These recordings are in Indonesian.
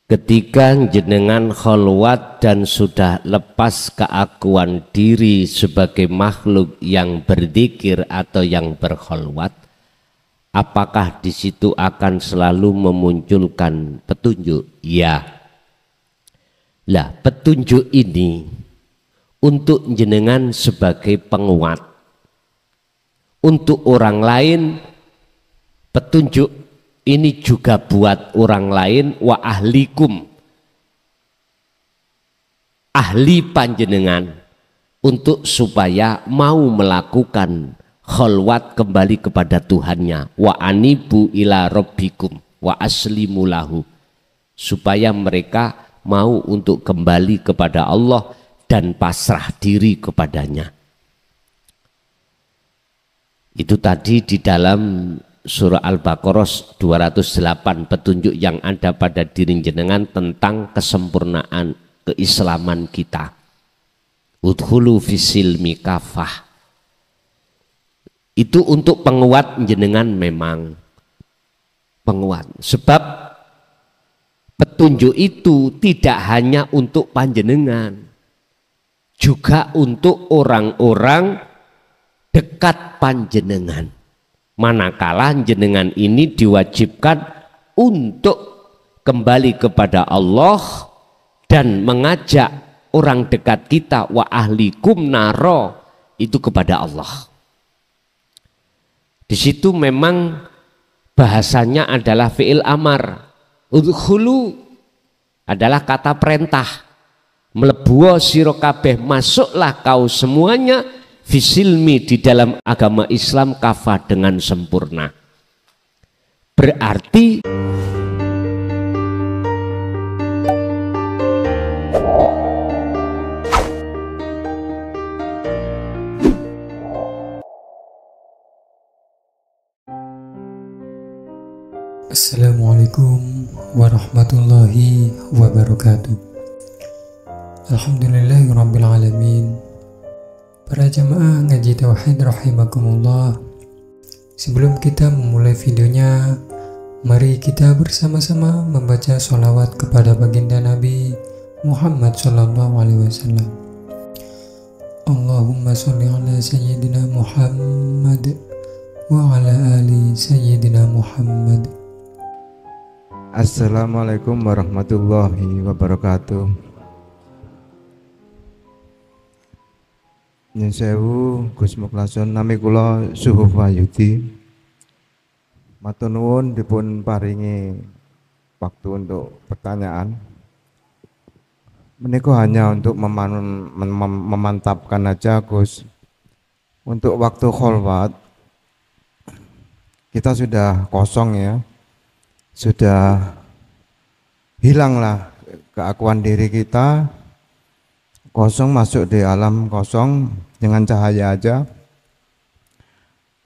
Ketika jenengan kholwat dan sudah lepas keakuan diri sebagai makhluk yang berzikir atau yang berkholwat, apakah di situ akan selalu memunculkan petunjuk? Ya. Lah, petunjuk ini untuk jenengan sebagai penguat. Untuk orang lain, petunjuk ini juga buat orang lain, wa ahlikum, ahli panjenengan, untuk supaya mau melakukan kholwat kembali kepada Tuhannya, wa anibu ila rabbikum wa aslimu lahu, supaya mereka mau untuk kembali kepada Allah dan pasrah diri kepadanya. Itu tadi di dalam surah Al-Baqarah 208, petunjuk yang ada pada diri jenengan tentang kesempurnaan keislaman kita. Udkhulu fisilmi kafah. Itu untuk penguat jenengan, memang penguat. Sebab petunjuk itu tidak hanya untuk panjenengan, juga untuk orang-orang dekat panjenengan. Manakala jenengan ini diwajibkan untuk kembali kepada Allah dan mengajak orang dekat kita, wa ahlikum naro, itu kepada Allah. Di situ memang bahasanya adalah fi'il amar. Udkhulu adalah kata perintah. Melebuo sira kabeh, masuklah kau semuanya fisilmi, di dalam agama Islam, kafah, dengan sempurna. Berarti Assalamualaikum warahmatullahi wabarakatuh. Alhamdulillahirabbil alamin. Para jamaah ngaji tauhid rahimakumullah, sebelum kita memulai videonya, mari kita bersama-sama membaca sholawat kepada baginda Nabi Muhammad SAW. Allahumma sholli ala sayyidina Muhammad wa ala ali sayyidina Muhammad. Assalamualaikum warahmatullahi wabarakatuh. Nyun sewu Gus Mukhlason, nami kula Suhuf Wahyudi. Matur nuwun dipun paringi waktu untuk pertanyaan. Menika hanya untuk memantapkan aja, Gus. Untuk waktu kholwat kita sudah kosong ya. Sudah hilanglah keakuan diri kita, kosong, masuk di alam kosong dengan cahaya aja.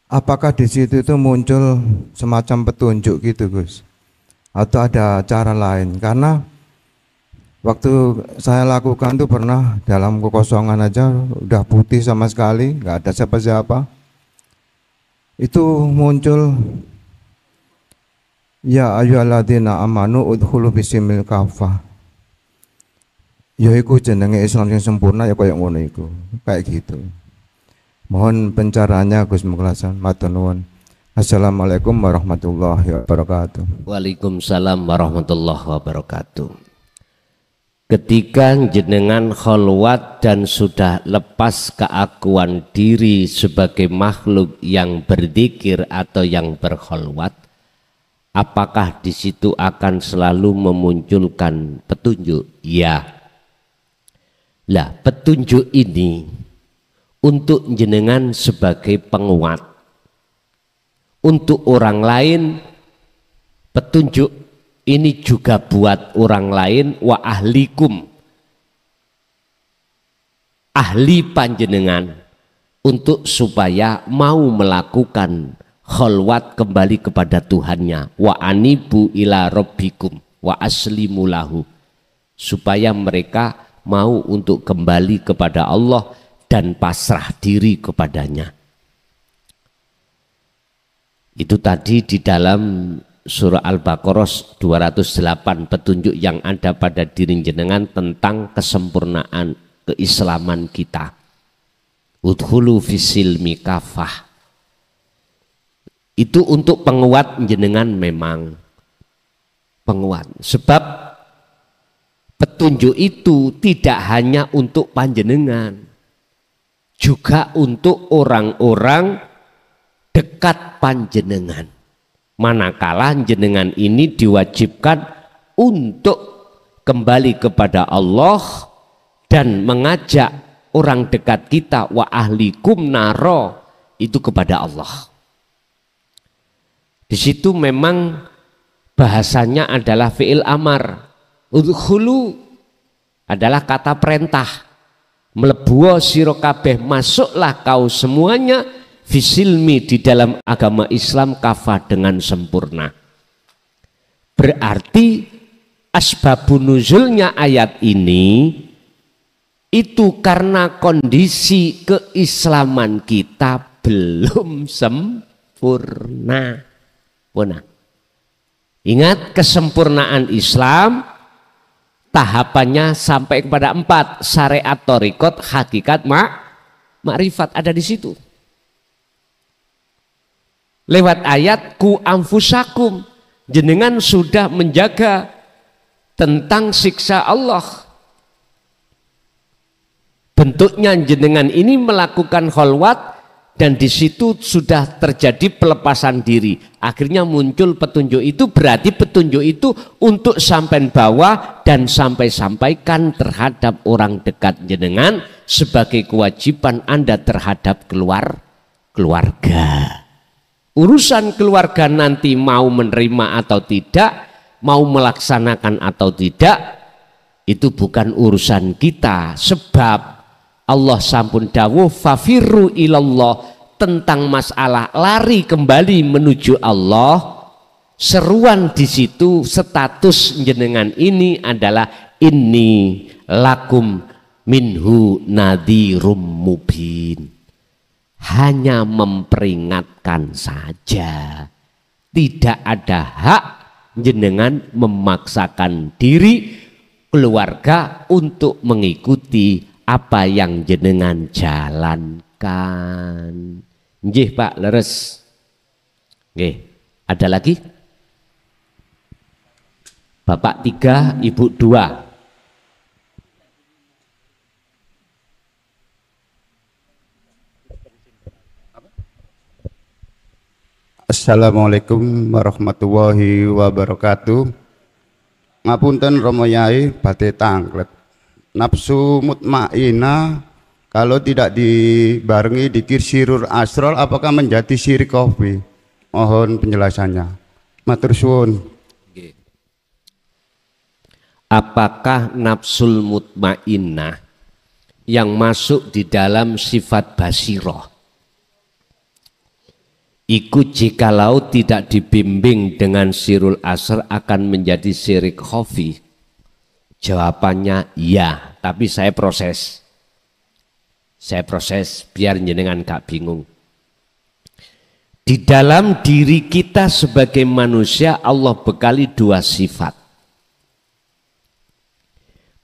Apakah di situ itu muncul semacam petunjuk gitu, Gus? Atau ada cara lain? Karena waktu saya lakukan tuh pernah dalam kekosongan aja udah putih sama sekali, nggak ada siapa-siapa. Itu muncul, ya ayyuhalladzina amanu udkhulu bisimil kafah. Ya iku jenenge Islam yang sempurna, ya kayak ngono iku, kayak gitu. Mohon pencaraannya Gus Mukhlason, matur nuwun. Assalamualaikum warahmatullahi wabarakatuh. Waalaikumsalam warahmatullahi wabarakatuh. Ketika jenengan kholwat dan sudah lepas keakuan diri sebagai makhluk yang berzikir atau yang berkholwat, apakah di situ akan selalu memunculkan petunjuk? Ya. Lah, petunjuk ini untuk jenengan sebagai penguat. Untuk orang lain, petunjuk ini juga buat orang lain, wa ahlikum, ahli panjenengan, untuk supaya mau melakukan kholwat kembali kepada Tuhannya, wa anibu ila rabbikum wa aslimu lahu, supaya mereka mau untuk kembali kepada Allah dan pasrah diri kepadanya. Itu tadi di dalam surah Al-Baqarah 208, petunjuk yang ada pada diri jenengan tentang kesempurnaan keislaman kita. Udkhulu fisilmi kafah. Itu untuk penguat jenengan, memang penguat. Sebab petunjuk itu tidak hanya untuk panjenengan, juga untuk orang-orang dekat panjenengan. Manakala jenengan ini diwajibkan untuk kembali kepada Allah dan mengajak orang dekat kita, wa ahlikum naro, itu kepada Allah. Di situ memang bahasanya adalah fi'il amar. Udkhulu adalah kata perintah. Melebuo sira kabeh, masuklah kau semuanya fisilmi, di dalam agama Islam, kafah, dengan sempurna. Berarti asbabun nuzulnya ayat ini itu karena kondisi keislaman kita belum sempurna. Ingat, kesempurnaan Islam tahapannya sampai kepada 4, syariat, thariqat, hakikat, makrifat, ada di situ. Lewat ayat ku anfusakum, jenengan sudah menjaga tentang siksa Allah. Bentuknya jenengan ini melakukan kholwat, dan di situ sudah terjadi pelepasan diri. Akhirnya muncul petunjuk itu, berarti petunjuk itu untuk sampai bawah dan sampaikan terhadap orang dekat jenengan sebagai kewajiban Anda terhadap keluarga. Urusan keluarga nanti mau menerima atau tidak, mau melaksanakan atau tidak, itu bukan urusan kita. Sebab Allah sampun dawuh fafirru ilallah, tentang masalah lari kembali menuju Allah. Seruan di situ, status jenengan ini adalah inni lakum minhu nadhirum mubin. Hanya memperingatkan saja, tidak ada hak jenengan memaksakan diri keluarga untuk mengikuti apa yang jenengan jalankan. Nggih Pak, leres. Nggih, ada lagi? Bapak 3, Ibu 2. Assalamualaikum warahmatullahi wabarakatuh. Ngapunten Romo Yai badhe tanglet. Nafsu mutmainah kalau tidak dibarengi dikir sirur asrol, apakah menjadi syirik khafi? Mohon penjelasannya. Matur suwun. Apakah nafsul mutmainnah yang masuk di dalam sifat basiroh ikut jikalau tidak dibimbing dengan sirul asr akan menjadi syirik khafi? Jawabannya ya, tapi saya proses biar jenengan gak bingung. Di dalam diri kita sebagai manusia Allah bekali 2 sifat.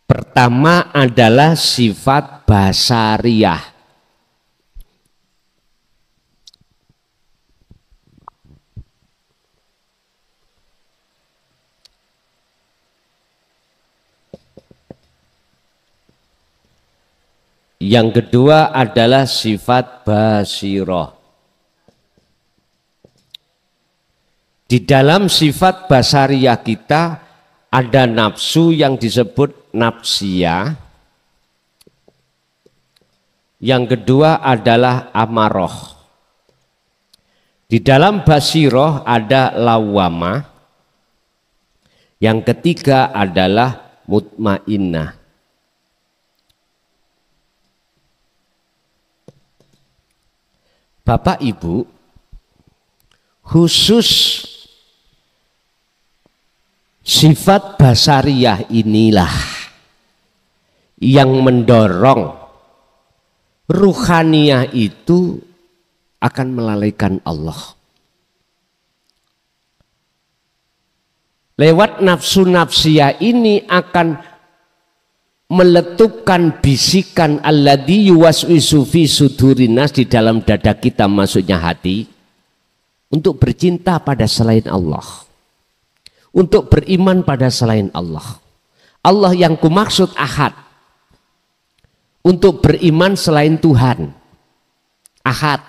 Pertama adalah sifat basariyah. Yang kedua adalah sifat basiroh. Di dalam sifat basariyah kita ada nafsu yang disebut nafsiyah. Yang kedua adalah amaroh. Di dalam basiroh ada lawamah. Yang ketiga adalah mutmainnah. Bapak Ibu, khusus sifat basariyah inilah yang mendorong ruhaniyah itu akan melalaikan Allah. Lewat nafsu nafsiyah ini akan meletupkan bisikan alladzi yuwaswisu fi sudurinas di dalam dada kita, maksudnya hati, untuk bercinta pada selain Allah, untuk beriman pada selain Allah. Allah yang kumaksud ahad, untuk beriman selain Tuhan, ahad.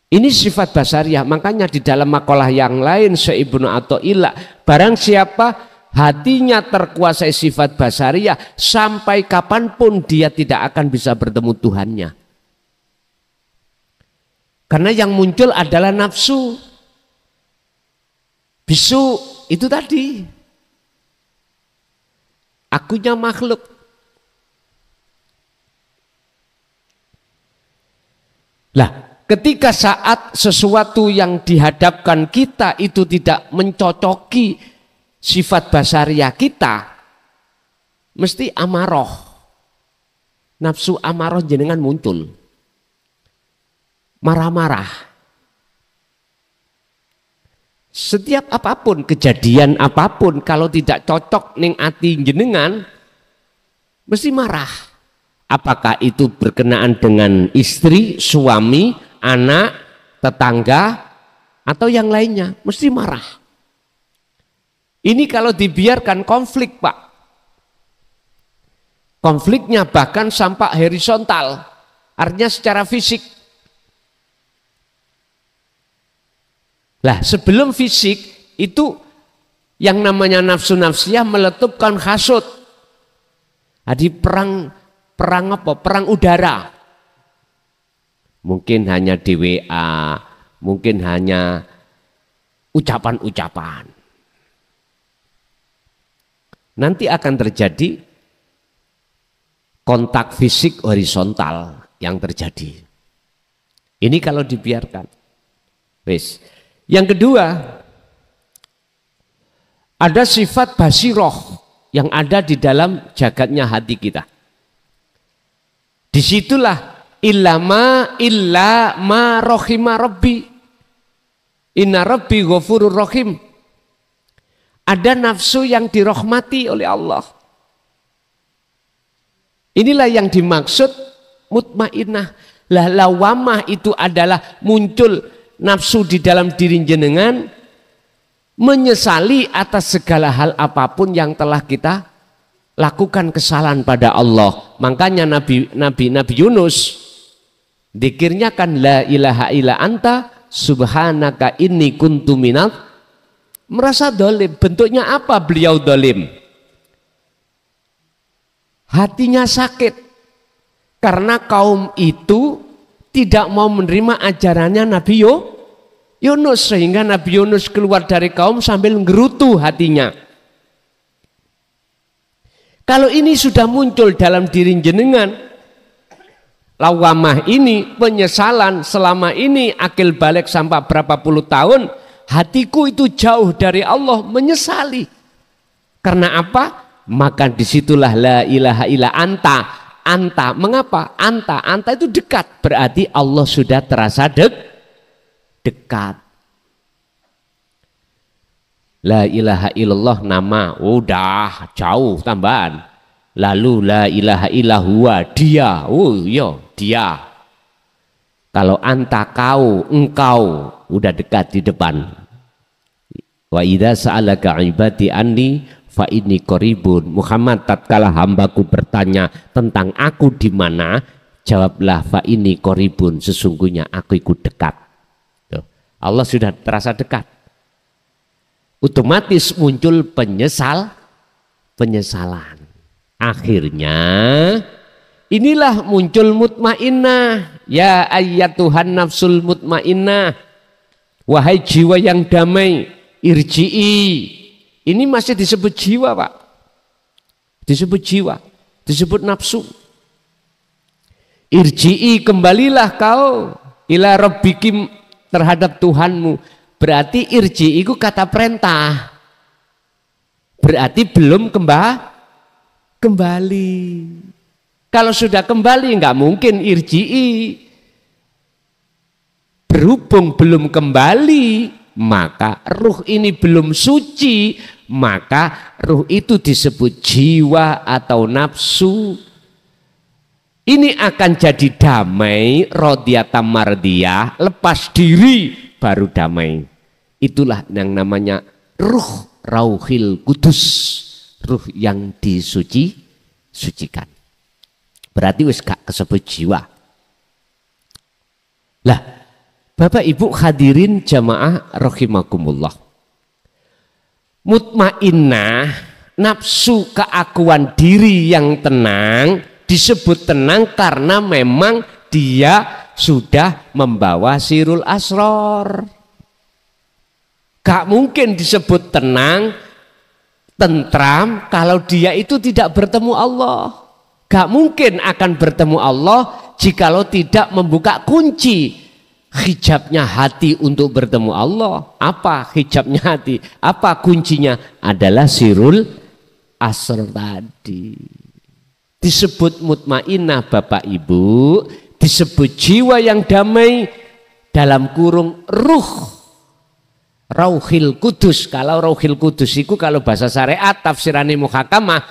Ini sifat basariyah. Makanya di dalam makalah yang lain Syekh Ibnu Athaillah, barang siapa hatinya terkuasai sifat basariyah, sampai kapanpun dia tidak akan bisa bertemu Tuhannya. Karena yang muncul adalah nafsu, bisu itu tadi. Akunya makhluk. Lah, ketika saat sesuatu yang dihadapkan kita itu tidak mencocoki sifat basariyah kita, mesti amaroh, nafsu amaroh jenengan muncul, marah-marah. Setiap apapun, kejadian apapun, kalau tidak cocok ning ati jenengan, mesti marah. Apakah itu berkenaan dengan istri, suami, anak, tetangga, atau yang lainnya, mesti marah. Ini kalau dibiarkan konflik, Pak. Konfliknya bahkan sampai horizontal, artinya secara fisik. Lah, sebelum fisik itu yang namanya nafsu nafsiyah meletupkan hasud. Jadi perang apa? Perang udara. Mungkin hanya di WA, mungkin hanya ucapan-ucapan. Nanti akan terjadi kontak fisik horizontal yang terjadi. Ini kalau dibiarkan. Wis. Yang kedua, ada sifat basiroh yang ada di dalam jagatnya hati kita. Disitulah illa ma rohima rabbi, inna rabbi ghafurur rahim. Ada nafsu yang dirahmati oleh Allah. Inilah yang dimaksud mutmainnah. Lah, lawamah itu adalah muncul nafsu di dalam diri jenengan, menyesali atas segala hal apapun yang telah kita lakukan kesalahan pada Allah. Makanya Nabi Yunus dzikirnya kan la ilaha illa anta subhanaka inni kuntu minal, merasa dolim. Bentuknya apa beliau dolim? Hatinya sakit karena kaum itu tidak mau menerima ajarannya Nabi Yunus, sehingga Nabi Yunus keluar dari kaum sambil ngerutu hatinya. Kalau ini sudah muncul dalam diri jenengan, lawamah ini, penyesalan selama ini akil balik sampai berapa puluh tahun, hatiku itu jauh dari Allah, menyesali. Karena apa? Maka disitulah la ilaha illa anta. Anta, mengapa? Anta itu dekat, berarti Allah sudah terasa dekat. La ilaha illallah nama, udah jauh tambahan. Lalu la ilaha illallah dia, oh iya dia. Kalau anta engkau, udah dekat di depan. Wa idza sa'alaka ibadi anni fa inni qaribun. Muhammad, tatkala hambaku bertanya tentang aku di mana, jawablah fa inni qaribun, sesungguhnya aku ikut dekat. Tuh, Allah sudah terasa dekat. Otomatis muncul penyesalan. Akhirnya inilah muncul mutmainnah. Ya ayyatuhan nafsul mutmainnah, wahai jiwa yang damai, irji'i. Ini masih disebut jiwa, Pak. Disebut jiwa, disebut nafsu. Irji'i, kembalilah kau ila rabbikim, terhadap Tuhanmu. Berarti irji'i itu kata perintah. Berarti belum kembali. Kalau sudah kembali nggak mungkin irji'i. Berhubung belum kembali, maka ruh ini belum suci, maka ruh itu disebut jiwa atau nafsu. Ini akan jadi damai, radiyatan mardiyah, lepas diri baru damai. Itulah yang namanya ruh rauhil kudus, ruh yang disucikan. Berarti wis gak kesebut jiwa. Lah, Bapak Ibu hadirin jamaah rahimakumullah. Mutmainnah, nafsu keakuan diri yang tenang, disebut tenang karena memang dia sudah membawa sirul asror. Gak mungkin disebut tenang, tentram kalau dia itu tidak bertemu Allah. Gak mungkin akan bertemu Allah jikalau tidak membuka kunci hijabnya hati untuk bertemu Allah. Apa hijabnya hati? Apa kuncinya? Adalah sirul asr tadi. Disebut mutmainnah Bapak Ibu, disebut jiwa yang damai, dalam kurung ruh rauhil kudus. Kalau rauhil kudus itu kalau bahasa syariat tafsirane muhakamah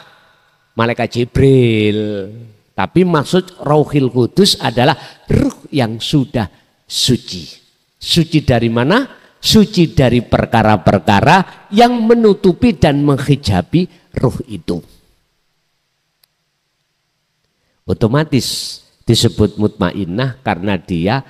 malaikat Jibril. Tapi maksud rauhil kudus adalah ruh yang sudah suci. Suci dari mana? Suci dari perkara-perkara yang menutupi dan menghijabi ruh itu. Otomatis disebut mutmainnah karena dia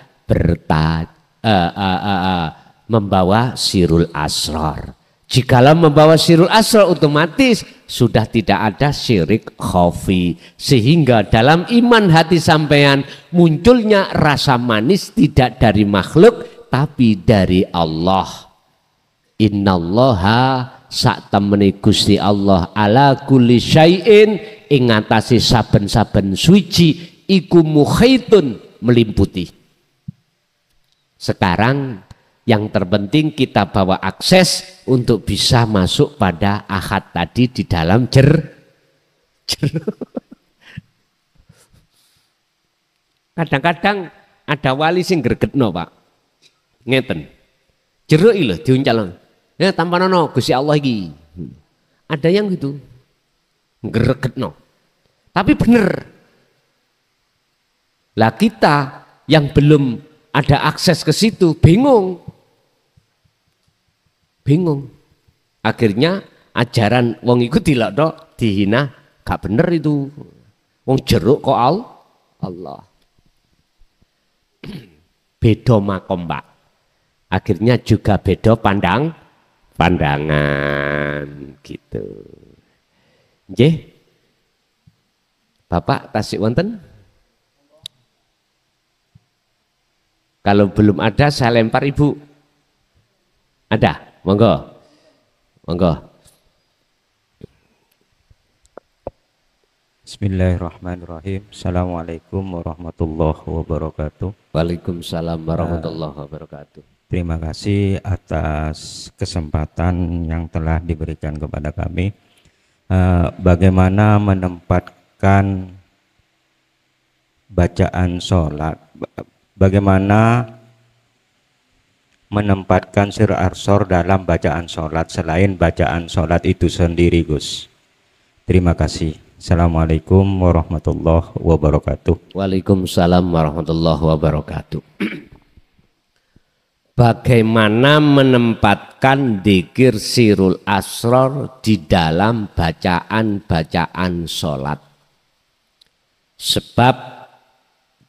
membawa sirul asrar. Jikalau membawa sirul asrar otomatis sudah tidak ada syirik khafi, sehingga dalam iman hati sampean munculnya rasa manis tidak dari makhluk tapi dari Allah. Innallaha saktemene Gusti Allah ala kulli syai'in ing ngatasi saben-saben suci iku muhaitun meliputi. Sekarang yang terpenting kita bawa akses untuk bisa masuk pada ahad tadi di dalam Kadang-kadang ada wali sing gregetno, Pak. Ngeten. Jero iki lho diuncalno. Ya tampanono Gusti Allah iki. Ada yang gitu. Gregetno. Tapi bener. Lah kita yang belum ada akses ke situ bingung. Akhirnya ajaran wong iku dilokno dihina, gak bener itu. Wong jeruk kok Allah. Beda makom, Pak. Akhirnya juga beda pandangan gitu. Nggih. Bapak tasik wonten? Kalau belum ada saya lempar Ibu. Ada? Monggo. Bismillahirrahmanirrahim. Assalamualaikum warahmatullahi wabarakatuh. Waalaikumsalam warahmatullahi wabarakatuh. Terima kasih atas kesempatan yang telah diberikan kepada kami. Bagaimana menempatkan bacaan sholat, bagaimana menempatkan sir arsor dalam bacaan sholat selain bacaan sholat itu sendiri, Gus. Terima kasih. Assalamualaikum warahmatullahi wabarakatuh. Waalaikumsalam warahmatullahi wabarakatuh. Bagaimana menempatkan dzikir sirul asror di dalam bacaan-bacaan sholat? Sebab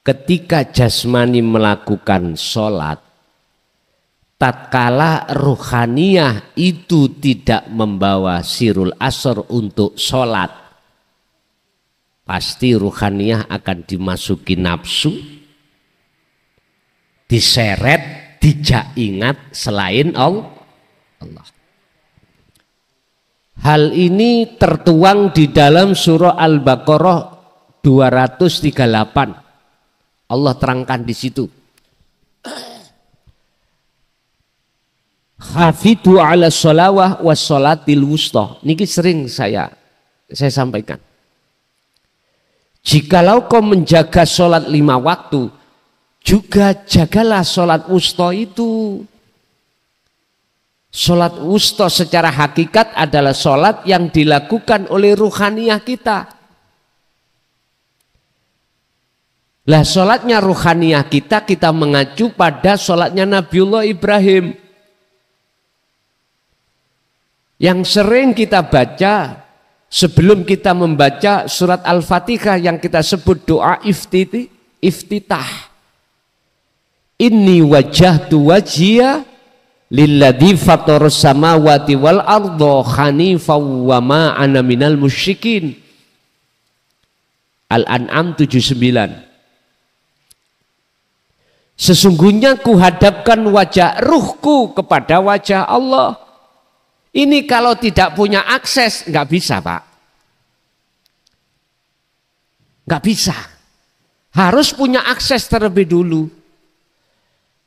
ketika jasmani melakukan sholat, tatkala ruhaniyah itu tidak membawa sirul asr untuk sholat, pasti ruhaniyah akan dimasuki nafsu, diseret, dijak ingat selain Allah. Hal ini tertuang di dalam surah Al-Baqarah 238. Allah terangkan di situ. Hafidhu ala sholawah was sholatil wusta. Niki sering saya sampaikan. Jikalau kau menjaga sholat 5 waktu, juga jagalah sholat wusta itu. Sholat wusta secara hakikat adalah sholat yang dilakukan oleh ruhaniyah kita. Lah sholatnya ruhaniyah kita mengacu pada sholatnya Nabiullah Ibrahim. Yang sering kita baca sebelum kita membaca surat Al-Fatihah yang kita sebut doa iftitah. Inni wajjahtu wajhiya lilladzi fatarus samawati wal arda hanifan wa ma ana minal musyrikin. Al-An'am 79. Sesungguhnya kuhadapkan wajah ruhku kepada wajah Allah. Ini kalau tidak punya akses nggak bisa, Pak. Nggak bisa. Harus punya akses terlebih dulu.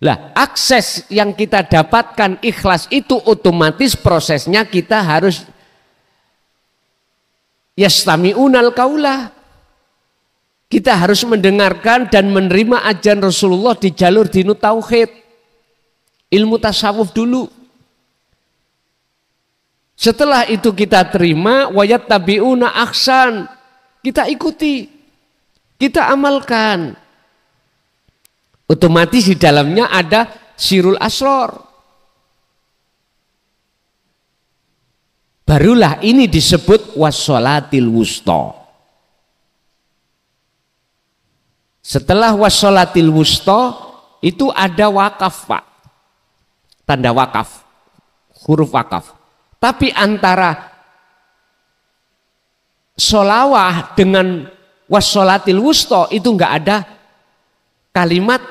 Lah, akses yang kita dapatkan ikhlas itu otomatis prosesnya kita harus yastami'unal qaula. Kita harus mendengarkan dan menerima ajaran Rasulullah di jalur dinu tauhid. Ilmu tasawuf dulu. Setelah itu kita terima wayat tabi'una ahsan. Kita ikuti. Kita amalkan. Otomatis di dalamnya ada sirul asror. Barulah ini disebut wassolatil wusta. Setelah wassolatil wusta itu ada wakaf, Pak. Tanda wakaf. Huruf wakaf. Tapi antara sholawah dengan wassolatil wusta itu enggak ada kalimat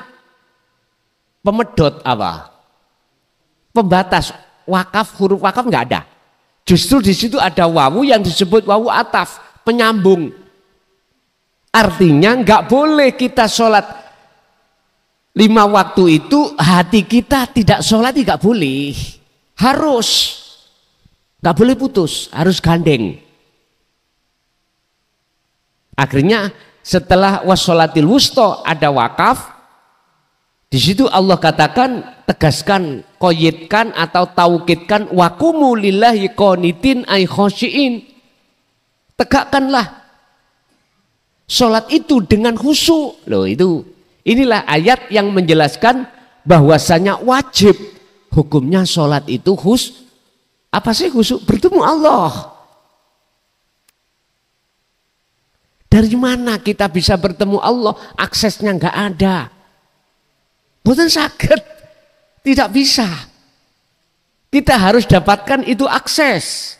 pemedot apa? Pembatas wakaf, huruf wakaf enggak ada. Justru di situ ada wawu yang disebut wawu ataf, penyambung. Artinya enggak boleh kita sholat 5 waktu itu hati kita tidak sholat, tidak boleh. Harus. Enggak boleh putus, harus gandeng. Akhirnya setelah wassolatil wusta ada wakaf. Di situ Allah katakan, tegaskan, qoyidkan atau taukidkan waqumu lillahi qanitin ay khosyiin. Tegakkanlah sholat itu dengan khusyuk. Loh itu, inilah ayat yang menjelaskan bahwasanya wajib hukumnya sholat itu apa sih khusyuk? Bertemu Allah. Dari mana kita bisa bertemu Allah? Aksesnya nggak ada. Bukan sakit, tidak bisa. Kita harus dapatkan itu akses.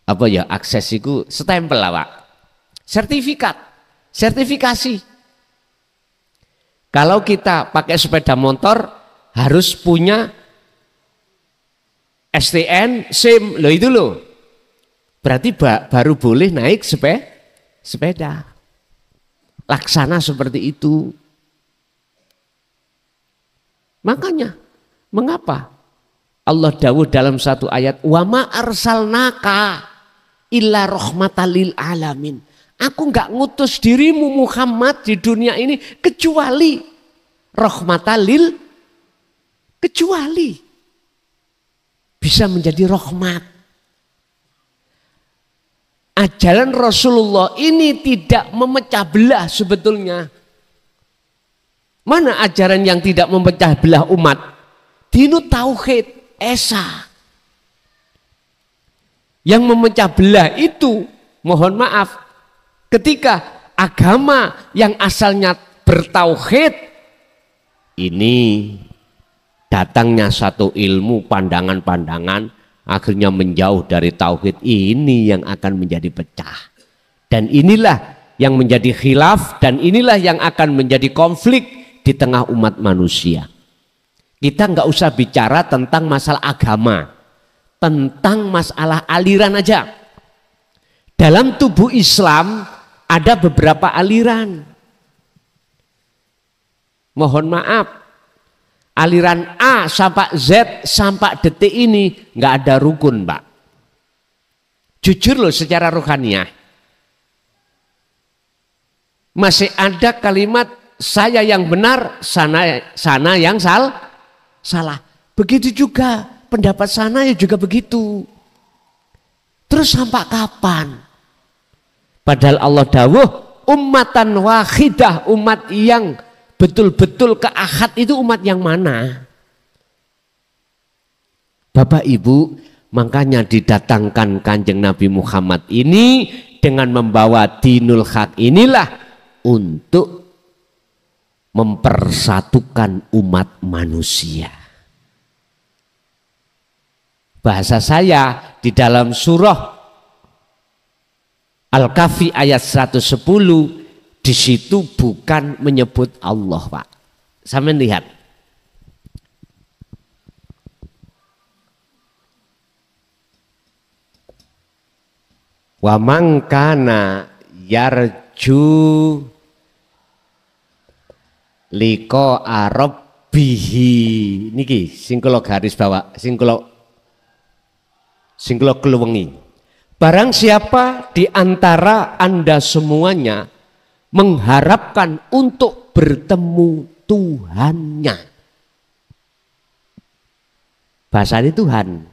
Apa ya akses itu? Stempel lah, Pak. Sertifikat, sertifikasi. Kalau kita pakai sepeda motor harus punya STN, SIM, loh itu loh. Berarti baru boleh naik sepeda. Laksana seperti itu. Makanya, mengapa Allah dawuh dalam satu ayat, wa ma arsalnaka illa rahmatan lil alamin. Aku enggak ngutus dirimu Muhammad di dunia ini kecuali rahmatan lil, kecuali bisa menjadi rahmat. Ajaran Rasulullah ini tidak memecah belah sebetulnya. Mana ajaran yang tidak memecah belah umat? Dinu tauhid, esa. Yang memecah belah itu, mohon maaf, ketika agama yang asalnya bertauhid, ini datangnya satu ilmu, pandangan-pandangan, akhirnya menjauh dari tauhid, ini yang akan menjadi pecah. Dan inilah yang menjadi khilaf, dan inilah yang akan menjadi konflik di tengah umat manusia. Kita nggak usah bicara tentang masalah agama, tentang masalah aliran aja. Dalam tubuh Islam ada beberapa aliran. Mohon maaf, aliran A sampai Z sampai detik ini nggak ada rukun, Pak. Jujur loh secara rohaniah. Masih ada kalimat saya yang benar, sana yang salah. Begitu juga pendapat sana ya juga begitu. Terus sampai kapan? Padahal Allah dawuh ummatan wahidah, umat yang betul-betul ke ahad itu umat yang mana? Bapak Ibu, makanya didatangkan Kanjeng Nabi Muhammad ini dengan membawa dinul haq inilah untuk mempersatukan umat manusia. Bahasa saya di dalam surah Al-Kahfi ayat 110 di situ bukan menyebut Allah, Pak. Sampeyan lihat. Wa man kana yarju liqa rabbihi niki sing kula garis bawah, sing kula keluwengi. Barang siapa di antara Anda semuanya mengharapkan untuk bertemu Tuhannya. Bahasanya Tuhan.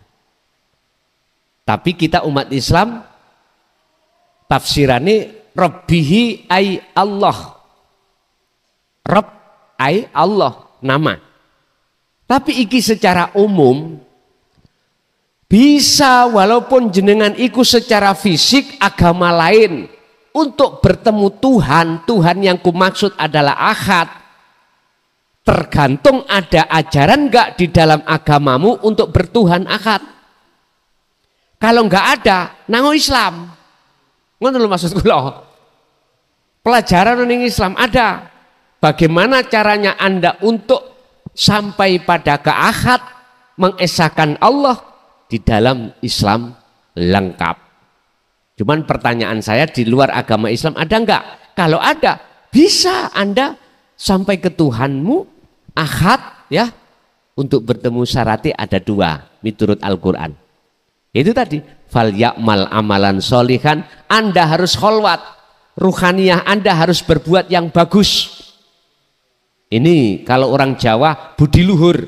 Tapi kita umat Islam tafsirannya Rabbihi ay Allah. Rabb ay Allah, nama. Tapi iki secara umum bisa walaupun jenengan iku secara fisik agama lain untuk bertemu Tuhan, Tuhan yang kumaksud adalah ahad. Tergantung ada ajaran enggak di dalam agamamu untuk bertuhan ahad. Kalau enggak ada, nango Islam. Ngono lho maksud kula. Pelajaran ning Islam ada. Bagaimana caranya Anda untuk sampai pada ke ahad, mengesahkan Allah di dalam Islam lengkap. Cuman pertanyaan saya di luar agama Islam ada enggak? Kalau ada, bisa Anda sampai ke Tuhanmu ahad ya. Untuk bertemu syaratnya ada dua menurut Al-Quran. Itu tadi fal ya'mal amalan solihan, Anda harus kholwat, ruhaniyah Anda harus berbuat yang bagus. Ini kalau orang Jawa budi luhur.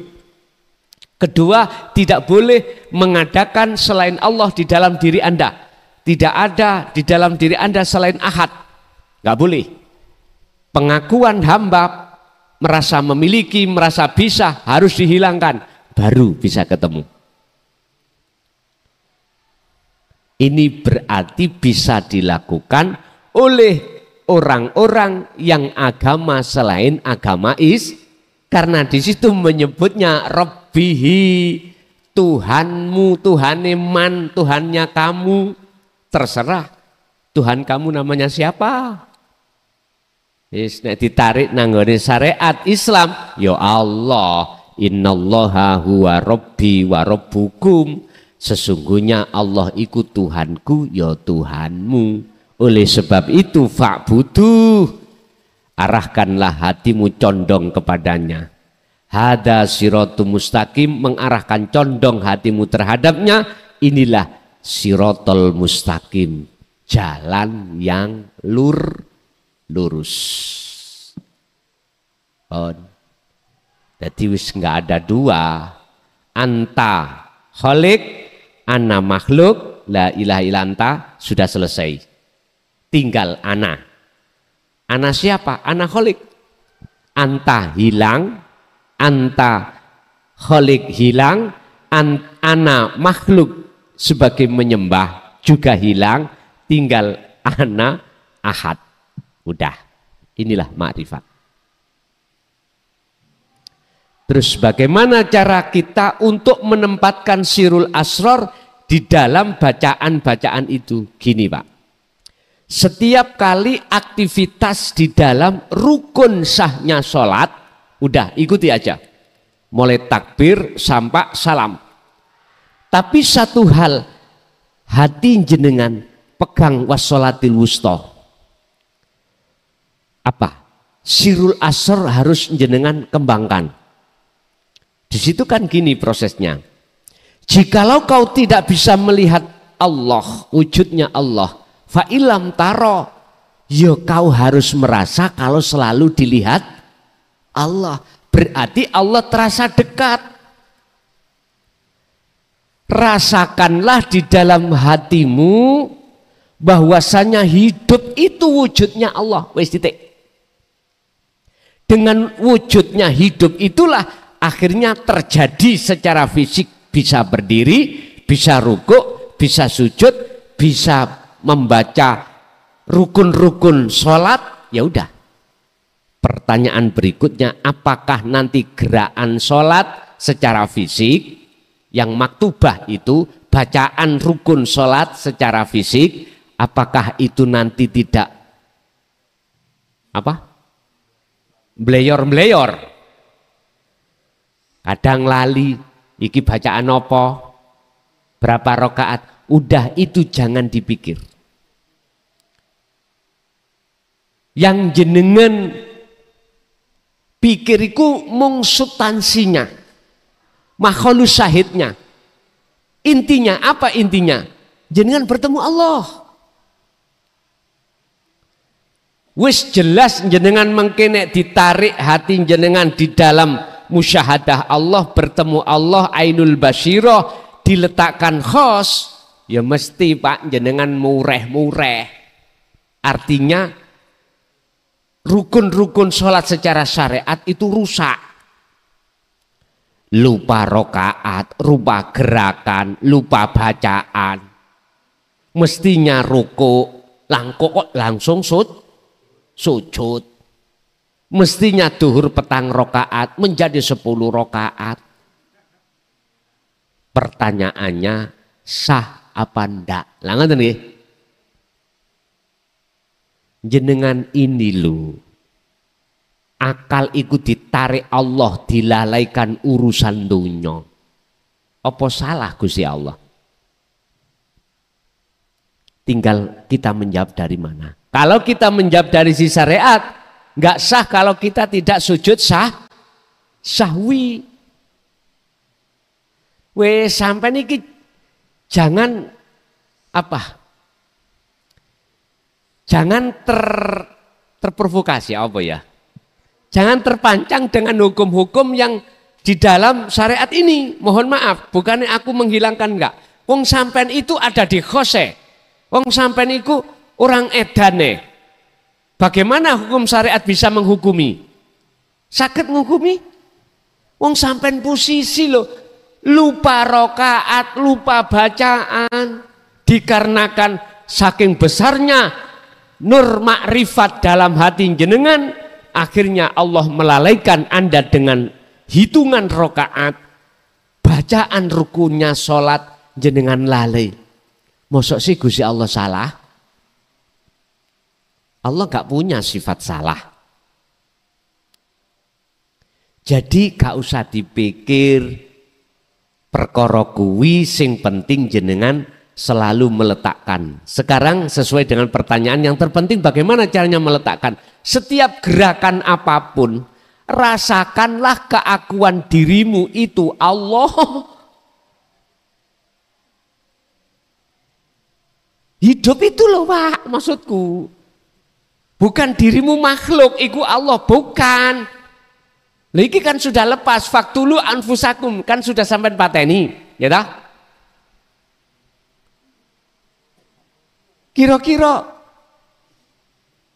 Kedua, tidak boleh mengadakan selain Allah di dalam diri Anda. Tidak ada di dalam diri Anda selain ahad. Nggak boleh. Pengakuan hamba merasa memiliki, merasa bisa harus dihilangkan, baru bisa ketemu. Ini berarti bisa dilakukan oleh orang-orang yang agama selain agama karena di situ menyebutnya Rabbihi, Tuhanmu, Tuhane man, Tuhannya kamu, terserah Tuhan kamu namanya siapa. Nek ditarik nanggone syariat Islam, ya Allah, innallaha huwa rabbi wa rabbukum. Sesungguhnya Allah iku Tuhanku, ya Tuhanmu. Oleh sebab itu fa'buduh, arahkanlah hatimu condong kepadanya. Hada siratu mustaqim, mengarahkan condong hatimu terhadapnya. Inilah sirotol mustaqim, jalan yang lurus. Jadi wis nggak ada dua, anta khalik, ana makhluk, la ilaha illa anta, sudah selesai. Tinggal ana. Ana siapa? Ana khalik. Anta hilang, anta khalik hilang, ana makhluk sebagai menyembah juga hilang, tinggal ana ahad. Udah, inilah makrifat. Terus bagaimana cara kita untuk menempatkan sirul asror di dalam bacaan-bacaan itu? Gini Pak, setiap kali aktivitas di dalam rukun sahnya sholat, udah ikuti aja, mulai takbir sampai salam. Tapi satu hal, hati jenengan pegang wassolatil wusta. Apa? Sirul asr harus jenengan kembangkan. Di situ kan gini prosesnya. Jikalau kau tidak bisa melihat Allah, wujudnya Allah, fa'ilam taro, ya kau harus merasa kalau selalu dilihat Allah. berarti Allah terasa dekat. Rasakanlah di dalam hatimu bahwasanya hidup itu wujudnya Allah. Wis titik. Dengan wujudnya hidup itulah akhirnya terjadi secara fisik, bisa berdiri, bisa rukuk, bisa sujud, bisa membaca rukun-rukun sholat. Ya udah. Pertanyaan berikutnya, apakah nanti gerakan sholat secara fisik yang maktubah itu, bacaan rukun sholat secara fisik, apakah itu nanti tidak bleyor-bleyor, kadang lali, iki bacaan apa, berapa rakaat, udah itu jangan dipikir. Yang jenengan pikiriku mung substansinya, makhlus syahidnya. Intinya apa intinya? Jenengan bertemu Allah. Wis jelas jenengan mengkene ditarik hati jenengan di dalam musyahadah Allah, bertemu Allah ainul basyirah, diletakkan khos, ya mesti Pak jenengan mureh-mureh. Artinya rukun-rukun sholat secara syariat itu rusak. Lupa rokaat, lupa gerakan, lupa bacaan. Mestinya ruku, kok langsung sujud. Mestinya duhur petang rokaat menjadi 10 rokaat. Pertanyaannya sah apa ndak? Langan nih. Jenengan ini lu akal ikut ditarik Allah, dilalaikan urusan dunia. Apa salah Gusti Allah? Tinggal kita menjawab dari mana. Kalau kita menjawab dari sisi syariat, nggak sah kalau kita tidak sujud sahwi. Wes sampai niki jangan jangan terprovokasi apa ya? Jangan terpancang dengan hukum-hukum yang di dalam syariat ini. Mohon maaf, bukannya aku menghilangkan enggak. Wong sampean itu ada di khose. Wong sampean itu orang edane. Bagaimana hukum syariat bisa menghukumi? Sakit menghukumi? Wong sampean posisi loh, lupa rokaat, lupa bacaan, dikarenakan saking besarnya nur makrifat dalam hati jenengan, akhirnya Allah melalaikan Anda dengan hitungan rokaat, bacaan rukunnya sholat jenengan lalai. Mosok sih Gusti Allah salah? Allah gak punya sifat salah. Jadi gak usah dipikir perkara kuwi, sing penting jenengan selalu meletakkan. Sekarang sesuai dengan pertanyaan yang terpenting, bagaimana caranya meletakkan? Setiap gerakan apapun, rasakanlah keakuan dirimu itu Allah. Hidup itu loh Pak, maksudku. Bukan dirimu makhluk, itu Allah, bukan. Lagi kan sudah lepas, faktulu anfusakum, kan sudah sampai pateni, ya dah? Kira-kira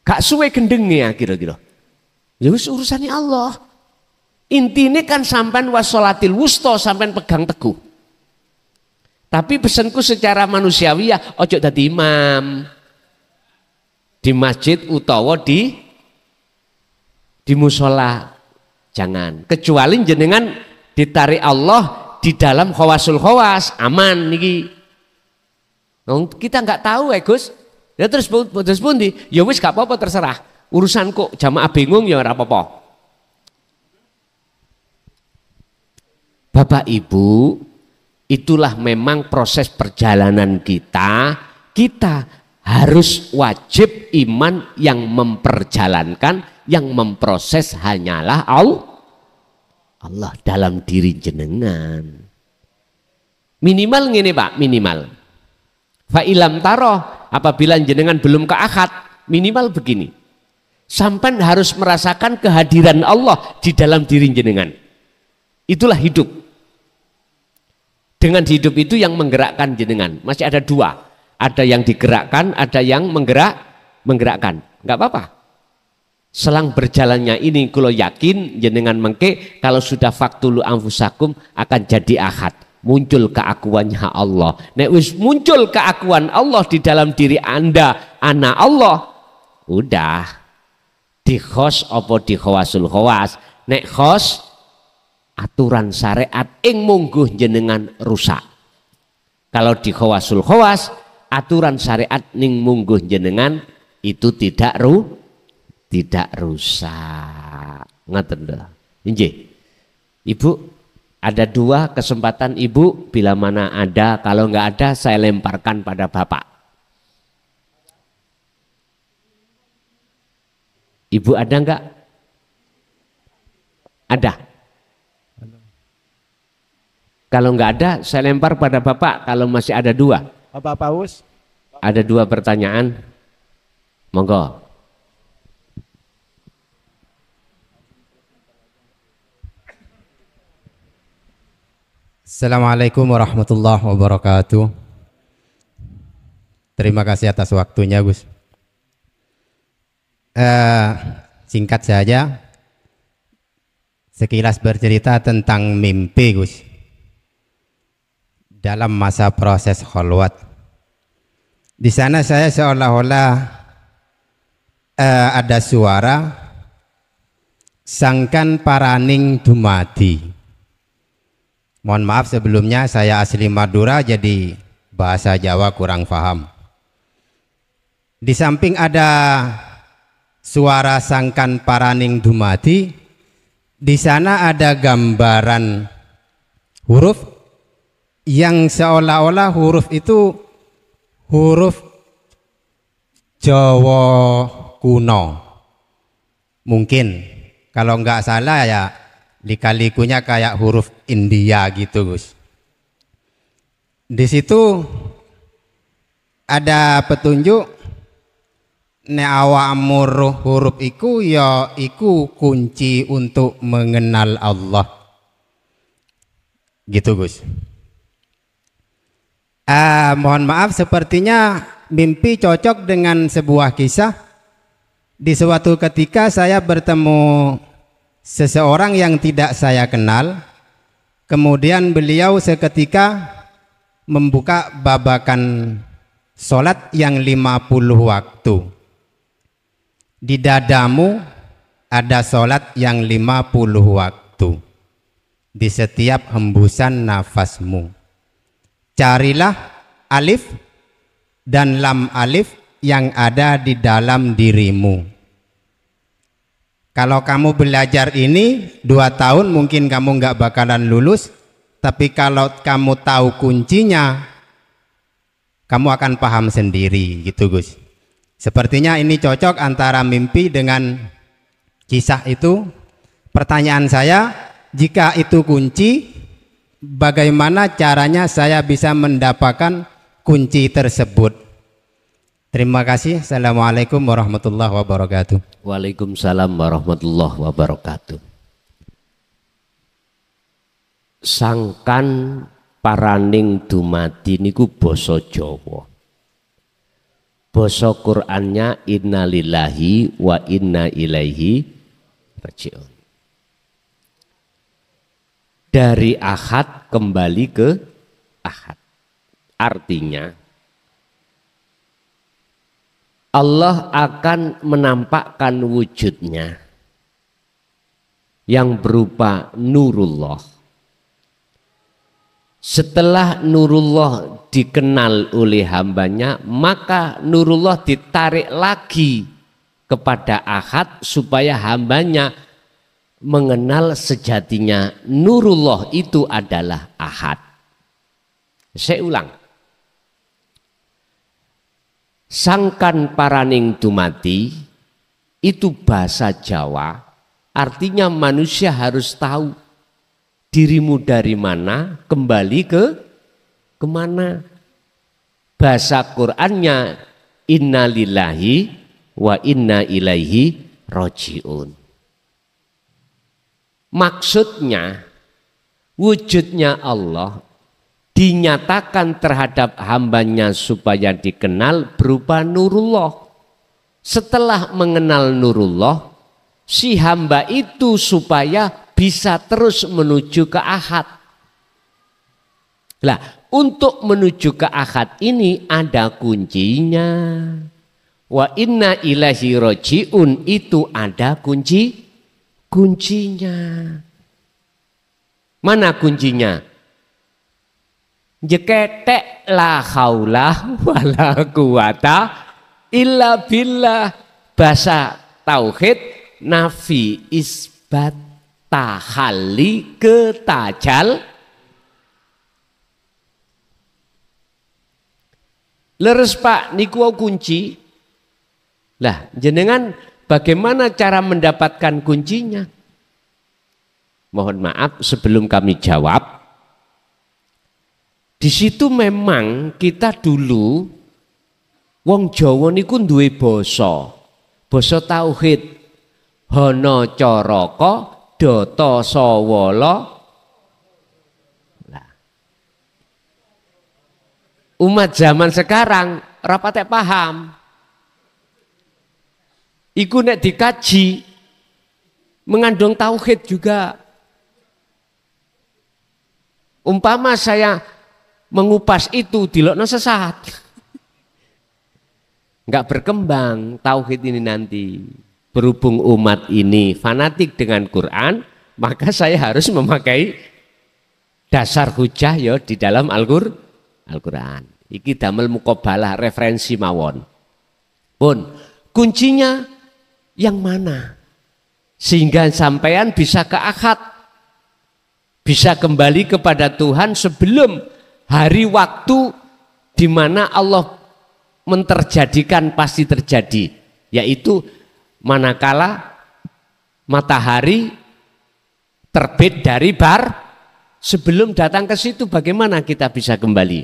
gak suwe gendeng ya kira-kira. Ya wis urusannya Allah. Intinya kan sampean wassolatil wusta, sampean pegang teguh. Tapi pesanku secara manusiawi ya ojo dadi imam di masjid utawa di musola, jangan. Kecuali jenengan ditarik Allah di dalam khawasul khawas, aman niki. Kita nggak tahu Gus. Ya terus pundi? Ya wis gak apa-apa terserah. Urusan kok jamaah bingung ya ora apa-apa. Bapak Ibu, itulah memang proses perjalanan kita. Kita harus wajib iman yang memperjalankan, yang memproses hanyalah Allah dalam diri jenengan. Minimal ngene Pak, minimal. Fa ilam taroh, apabila jenengan belum ke akad, minimal begini. Sampai harus merasakan kehadiran Allah di dalam diri jenengan. Itulah hidup. Dengan hidup itu yang menggerakkan jenengan. Masih ada dua. Ada yang digerakkan, ada yang menggerakkan. Enggak apa-apa. Selang berjalannya ini kalau yakin jenengan mengke kalau sudah faktulu anfusakum akan jadi ahad. Muncul keakuannya Allah. Nek wis muncul keakuan Allah di dalam diri Anda, anak Allah, udah di khos apa di khawasul khawas. Nek khos aturan syariat ing mungguh jenengan rusak. Kalau di khawasul khawas aturan syariat ning mungguh jenengan itu tidak rusak. Ngoten lho. Nggih. Ibu, ada dua kesempatan Ibu, bila mana ada, kalau nggak ada saya lemparkan pada Bapak. Ibu ada nggak? Ada. Kalau nggak ada, saya lempar pada Bapak. Kalau masih ada dua. Bapak Paus. Ada dua pertanyaan. Monggo. Assalamualaikum warahmatullahi wabarakatuh. Terima kasih atas waktunya, Gus. Singkat saja, sekilas bercerita tentang mimpi, Gus. Dalam masa proses khalwat, di sana saya seolah-olah ada suara sangkan paraning dumadi. Mohon maaf sebelumnya, saya asli Madura, jadi bahasa Jawa kurang paham. Di samping ada suara sangkan paraning dumadi, di sana ada gambaran huruf yang seolah-olah huruf itu huruf Jawa kuno. Mungkin kalau nggak salah ya lika-likunya kayak huruf India gitu, Gus. Di situ ada petunjuk nek awakmu roh huruf iku ya iku kunci untuk mengenal Allah. Gitu, Gus. Mohon maaf, sepertinya mimpi cocok dengan sebuah kisah. Di suatu ketika saya bertemu seseorang yang tidak saya kenal. Kemudian beliau seketika membuka babakan sholat yang 50 waktu. Di dadamu ada sholat yang 50 waktu di setiap hembusan nafasmu. Carilah alif dan lam alif yang ada di dalam dirimu. Kalau kamu belajar ini 2 tahun mungkin kamu nggak bakalan lulus, tapi kalau kamu tahu kuncinya, kamu akan paham sendiri, gitu, Gus. Sepertinya ini cocok antara mimpi dengan kisah itu. Pertanyaan saya, jika itu kunci, bagaimana caranya saya bisa mendapatkan kunci tersebut? Terima kasih. Assalamualaikum warahmatullahi wabarakatuh. Waalaikumsalam warahmatullahi wabarakatuh. Sangkan paraning dumadi niku basa Jawa. Basa Qur'annya innalillahi wa inna ilaihi raji'un. Dari ahad kembali ke ahad. Artinya Allah akan menampakkan wujudnya yang berupa nurullah. Setelah nurullah dikenal oleh hambanya, maka nurullah ditarik lagi kepada ahad supaya hambanya mengenal sejatinya nurullah itu adalah ahad. Saya ulang. Sangkan paraning dumati itu bahasa Jawa, artinya manusia harus tahu dirimu dari mana, kembali ke kemana. Bahasa Qur'annya innalillahi wa inna ilaihi rojiun. Maksudnya wujudnya Allah dinyatakan terhadap hambanya supaya dikenal berupa nurullah. Setelah mengenal nurullah, si hamba itu supaya bisa terus menuju ke ahad. Lah, untuk menuju ke ahad ini ada kuncinya. Wa inna ilahi rojiun, itu ada kuncinya. Mana kuncinya? Jeketek la haula wala quwata illa billah. Bahasa tauhid nafi isbat tahalli ketajal. Leres Pak, niku kunci. Lah, jenengan bagaimana cara mendapatkan kuncinya? Mohon maaf sebelum kami jawab. Di situ memang kita dulu wong Jawa niku duwe basa. Basa tauhid. Hana caraka data sawala. Lah. Umat zaman sekarang rapatek paham. Iku nek dikaji mengandung tauhid juga. Umpama saya mengupas itu dilokno sesat. Enggak berkembang tauhid ini nanti. Berhubung umat ini fanatik dengan Quran, maka saya harus memakai dasar hujah ya di dalam Al-Quran. Iki damel muqabalah referensi mawon. Pun kuncinya yang mana? Sehingga sampean bisa ke akad. Bisa kembali kepada Tuhan sebelum hari waktu di mana Allah menterjadikan pasti terjadi, yaitu manakala matahari terbit dari bar. Sebelum datang ke situ bagaimana kita bisa kembali?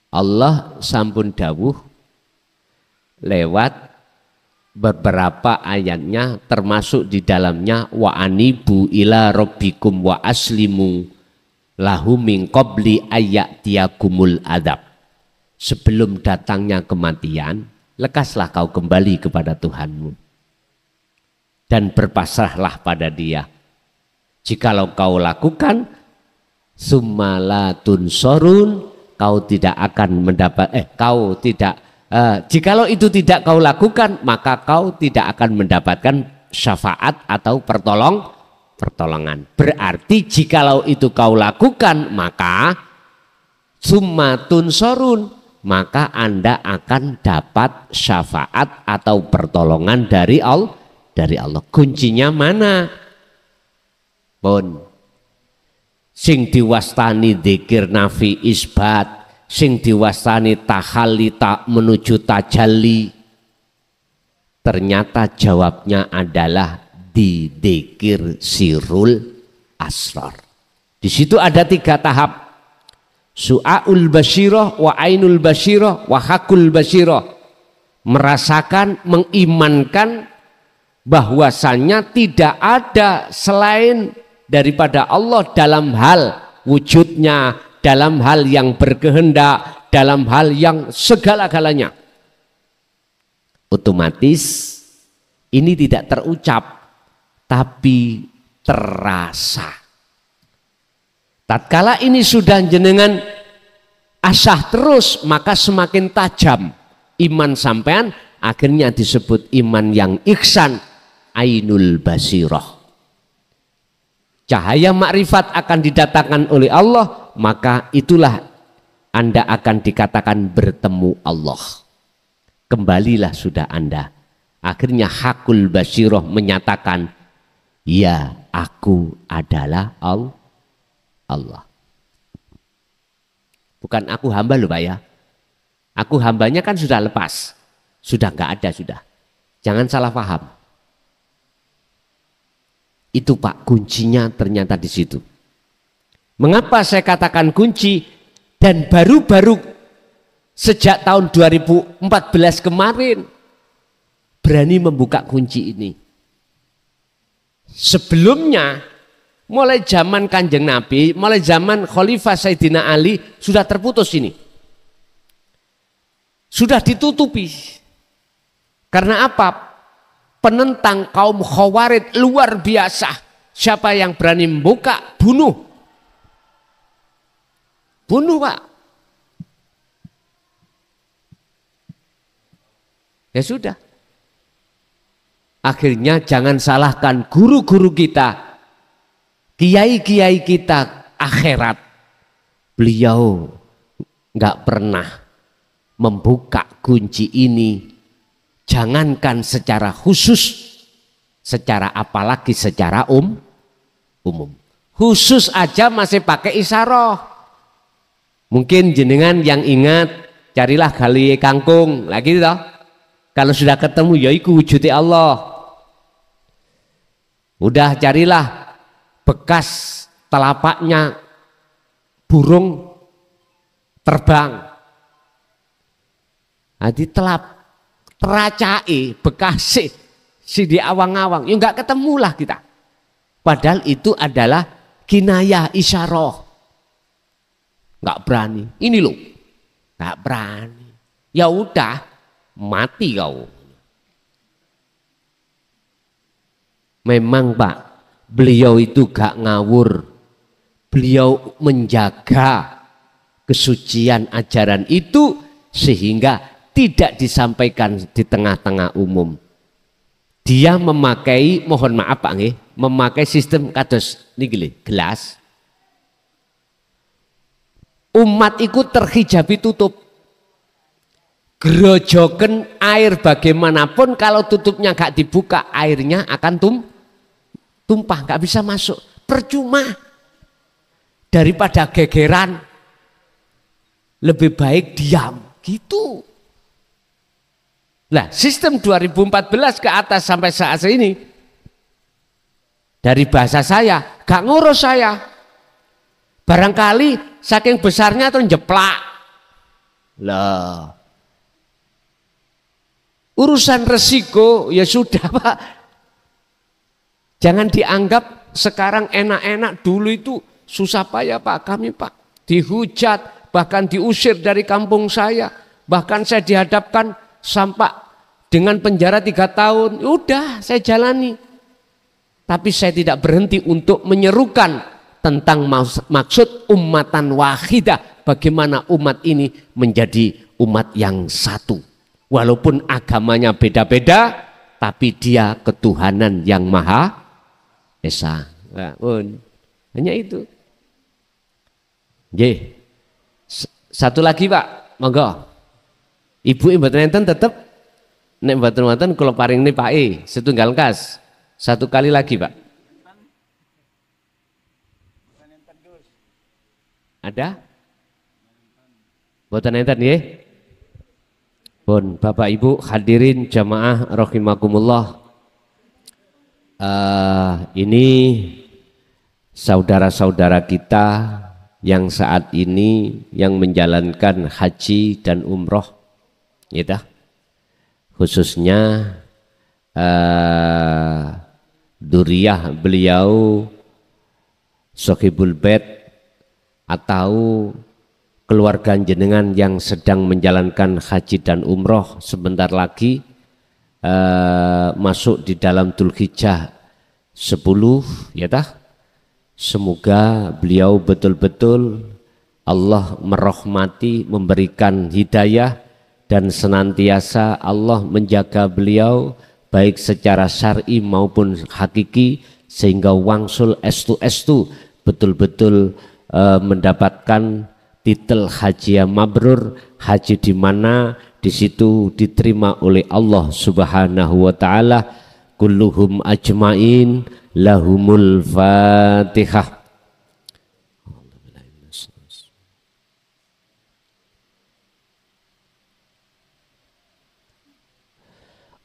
Allah sampun dawuh lewat beberapa ayatnya, termasuk di dalamnya wa anibu ila rabbikum wa aslimu lahu min qabli ayyatiyakumul adab. Sebelum datangnya kematian, lekaslah kau kembali kepada Tuhanmu dan berpasrahlah pada Dia. Jikalau kau lakukan summalatun sorun, kau tidak akan mendapat jikalau itu tidak kau lakukan, maka kau tidak akan mendapatkan syafaat atau pertolongan. Berarti jikalau itu kau lakukan, maka summatun sorun, maka Anda akan dapat syafaat atau pertolongan dari Allah. Kuncinya mana? Pun sing diwastani dzikir nafi isbat, sing diwastani tahalli tak menuju tajalli, ternyata jawabnya adalah di dzikir sirul asrar. Di situ ada 3 tahap: su'aul basyirah, wa ainul basyirah, wa hakul basyirah. Merasakan, mengimankan bahwasannya tidak ada selain daripada Allah dalam hal wujudnya, dalam hal yang berkehendak, dalam hal yang segala-galanya. Otomatis ini tidak terucap tapi terasa. Tatkala ini sudah jenengan asah terus, maka semakin tajam iman sampean, akhirnya disebut iman yang ihsan, ainul basirah. Cahaya makrifat akan didatangkan oleh Allah, maka itulah Anda akan dikatakan bertemu Allah. Kembalilah sudah Anda. Akhirnya hakul basirah menyatakan, ya aku adalah Allah. Bukan aku hamba loh Pak ya. Aku hambanya kan sudah lepas. Sudah nggak ada sudah. Jangan salah paham. Itu Pak kuncinya ternyata di situ. Mengapa saya katakan kunci? Dan baru-baru sejak tahun 2014 kemarin berani membuka kunci ini. Sebelumnya, mulai zaman Kanjeng Nabi, mulai zaman Khalifah Sayyidina Ali, sudah terputus ini. Sudah ditutupi. Karena apa? Penentang kaum Khawarij luar biasa. Siapa yang berani membuka, bunuh. Bunuh, Pak. Ya sudah. Akhirnya jangan salahkan guru-guru kita, kiai-kiai kita akhirat. Beliau nggak pernah membuka kunci ini. Jangankan secara khusus, secara apalagi secara umum. Khusus aja masih pakai isyarah. Mungkin jenengan yang ingat, carilah gali kangkung lagi toh. Kalau sudah ketemu ya iku wujudi Allah. Udah carilah bekas telapaknya burung terbang. Adi telap teracai bekas si di awang-awang. Ya enggak ketemulah kita. Padahal itu adalah kinayah isyarah. Enggak berani. Ini loh. Enggak berani. Ya udah mati kau. Memang Pak, beliau itu gak ngawur. Beliau menjaga kesucian ajaran itu sehingga tidak disampaikan di tengah-tengah umum. Dia memakai, mohon maaf Pak nggih, memakai sistem kados niki gelas. Umat ikut terhijabi tutup. Grojoken air bagaimanapun kalau tutupnya gak dibuka, airnya akan tumpah, nggak bisa masuk, percuma. Daripada gegeran, lebih baik diam, gitu. Nah, sistem 2014 ke atas sampai saat ini, dari bahasa saya, gak ngurus saya. Barangkali saking besarnya terus jeplak. Lah, urusan resiko ya sudah Pak. Jangan dianggap sekarang enak-enak, dulu itu susah payah Pak, kami Pak dihujat, bahkan diusir dari kampung saya, bahkan saya dihadapkan sampai dengan penjara 3 tahun. Udah saya jalani, tapi saya tidak berhenti untuk menyerukan tentang maksud ummatan wahidah, bagaimana umat ini menjadi umat yang satu, walaupun agamanya beda-beda, tapi dia ketuhanan yang maha esa. Hanya itu. Nggih. Satu lagi Pak, monggo. Ibu mboten enten tetep nek mboten wonten kula paringne Pak setunggal kas. Satu kali lagi Pak. Ada? Mboten enten nggih? Pun Bapak Ibu hadirin jamaah rahimakumullah. Ini saudara-saudara kita yang saat ini yang menjalankan haji dan umroh, ya, khususnya duriyah beliau Sohibul Bait atau keluarga jenengan yang sedang menjalankan haji dan umroh sebentar lagi masuk di dalam Dzulhijjah 10, ya tah. Semoga beliau betul-betul Allah merahmati, memberikan hidayah, dan senantiasa Allah menjaga beliau baik secara syar'i maupun hakiki, sehingga wangsul estu betul-betul mendapatkan titel haji yang mabrur, haji di mana di situ diterima oleh Allah Subhanahu wa taala. Kulluhum ajmain, lahumul Fatihah.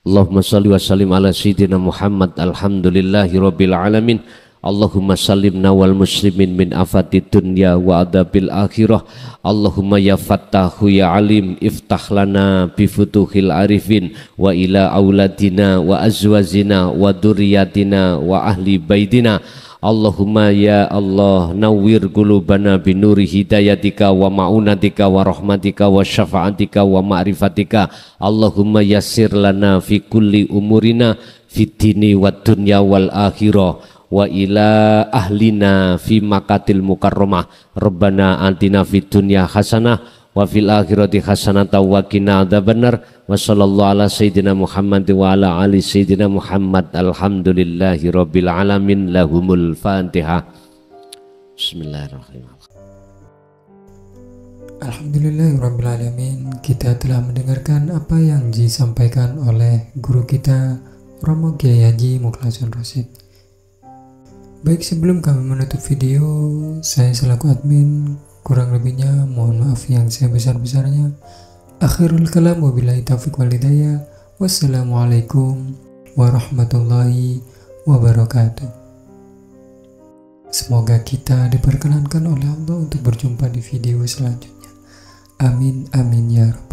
Allahumma salli wa sallim ala sayyidina Muhammad. Alhamdulillahi rabbil alamin. Allahumma salimna wal muslimin min afatid dunya wa adabil akhirah. Allahumma ya fattahu ya alim iftah lana bifutuhil arifin wa ila auladina wa azwazina wa duriyatina wa ahli baitina. Allahumma ya Allah nawwir qulubana binuri hidayatika wa ma'unatika wa rahmatika wa syafa'atika wa ma'rifatika. Allahumma yassir lana fi kulli umurina fid dini wad dunya wal akhirah wa ila ahlina fi makatil mukarramah. Rabbana atina fid dunya hasanah wa fil akhirati hasanatan wa qina adzabannar. Wa sallallahu ala sayyidina Muhammad wa ala ali sayyidina Muhammad. Alhamdulillahi rabbil alamin. Lahumul Fatihah. Bismillahirrahmanirrahim. Alhamdulillahirrabbilalamin. Kita telah mendengarkan apa yang disampaikan oleh guru kita Romo Kiai Haji Mukhlasun Rosyid. Baik, sebelum kami menutup video, saya selaku admin kurang lebihnya mohon maaf yang sebesar-besarnya. Akhirul kalam wabillahi taufiq wal hidayah. Wassalamualaikum warahmatullahi wabarakatuh. Semoga kita diperkenankan oleh Allah untuk berjumpa di video selanjutnya. Amin amin ya rabbal alamin.